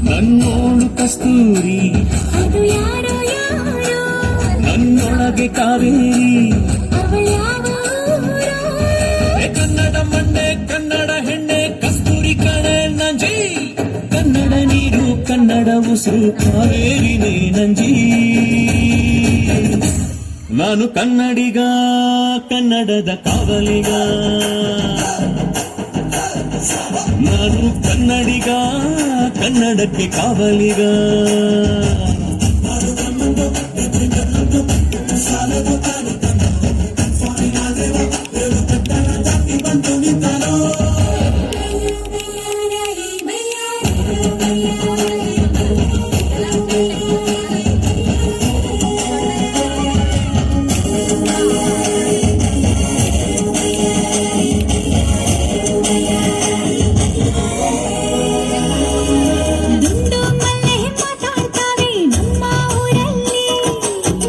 ನನ್ನೋಳು ಕಸ್ತೂರಿ ಅದು ಯಾರೋ ಯಾರೋ ನನ್ನೊಳಗೆ ಕಾವೇರಿ ಅವಳ್ಯಾವ ಕನ್ನಡ ಮಣ್ಣೆ ಕನ್ನಡ ಹೆಣ್ಣೆ ಕಸ್ತೂರಿ ಕಣೆ ನಂಜಿ ಕನ್ನಡ ನೀರು ಕನ್ನಡ ಉಸಿರು ಕಾವೇರಿನೇ ನಂಜಿ ನಾನು ಕನ್ನಡಿಗ ಕನ್ನಡದ ಕಾವಲಿಗ ನಾನು ಕನ್ನಡಿಗ ಕನ್ನಡಕ್ಕೆ ಕಾವಲಿಗ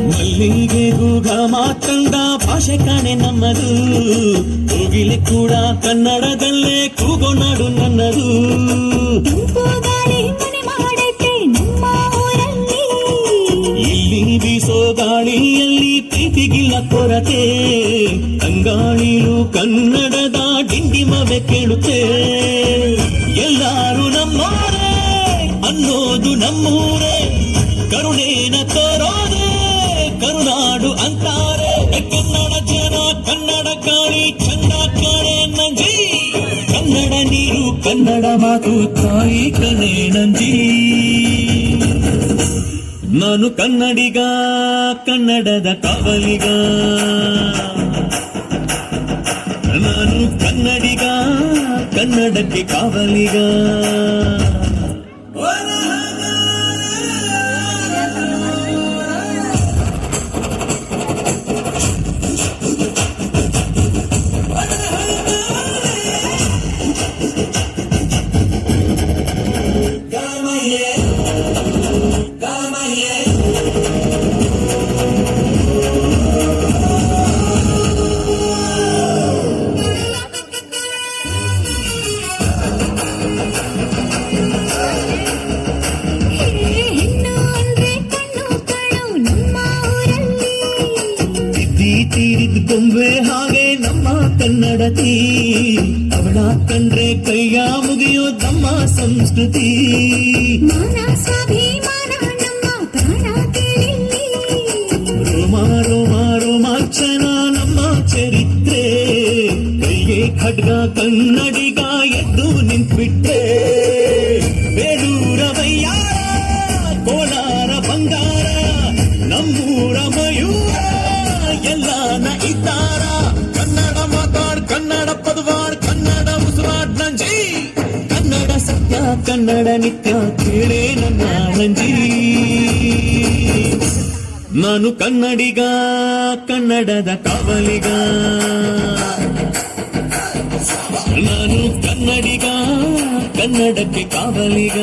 ಮಲ್ಲಿಗೆ ಗೂಗ ಮಾತಂದ ಭಾಷೆ ಕಾಣೆ ನಮ್ಮದು ಕೋಗಿಲೆ ಕೂಡ ಕನ್ನಡದಲ್ಲೇ ಕೂಗೋ ನಾಡು ನನ್ನದು ಇಲ್ಲಿ ಬೀಸೋ ಗಾಳಿಯಲ್ಲಿ ಪ್ರೀತಿಗಿಲ್ಲ ಕೊರತೆ ಅಂಗಾಳಿಲು ಕನ್ನಡದ ಡಿಂಡಿಮವೆ ಕೇಳುತ್ತೆ ಎಲ್ಲಾರು ನಮ್ಮೋರೇ ಅನ್ನೋದು ನಮ್ಮೂರೇ ಕರುಣೇನ ತೋರೋದೆ ಕರುನಾಡು ಅಂತಾರೆ ಕನ್ನಡ ಜನ ಕನ್ನಡ ಗಾಳಿ ಚಂದ ಕಾಣೆ ನಂಜಿ ಕನ್ನಡ ನೀರು ಕನ್ನಡ ಮಾತು ತಾಯಿ ಕಣೆ ನಂಜಿ ನಾನು ಕನ್ನಡಿಗ ಕನ್ನಡದ ಕಾವಲಿಗ ನಾನು ಕನ್ನಡಿಗ ಕನ್ನಡಕ್ಕೆ ಕಾವಲಿಗ ತೀರಿದ ಗೊಂಬೆ ಹಾಗೆ ನಮ್ಮ ಕನ್ನಡತಿ ಅವಳ ಕಂಡ್ರೆ ಕೈಯ ಮುಗಿಯೋ ನಮ್ಮ ಸಂಸ್ಕೃತಿ ರೋಮ ರೋಮ ರೋಮಾಂಚನ ನಮ್ಮ ಚರಿತ್ರೆ ಕೈಗೆ ಖಡ್ಗ ಕನ್ನಡಿಗ ಎದ್ದು ನಿಂತ್ಬಿಟ್ರೆ ಬೇಡೂರ ಬಯ್ಯಾರ ಕೋಲಾರ ಬಂಗಾರ ನಮ್ಮೂರ ಮಯೂರ ಎಲ್ಲಾನ ಇದ್ದಾರ ಕನ್ನಡ ಮಾತಾಡ್ ಕನ್ನಡ ಪದವಾಡ್ ಕನ್ನಡ ಉಸಿರಾಡ್ ನಂಜಿ ಕನ್ನಡ ಸತ್ಯ ಕನ್ನಡ ನಿತ್ಯ ಕೇಳೇ ನನ್ನ ನಂಜಿ ನಾನು ಕನ್ನಡಿಗ ಕನ್ನಡದ ಕಾವಲಿಗ ನಾನು ಕನ್ನಡಿಗ ಕನ್ನಡಕ್ಕೆ ಕಾವಲಿಗ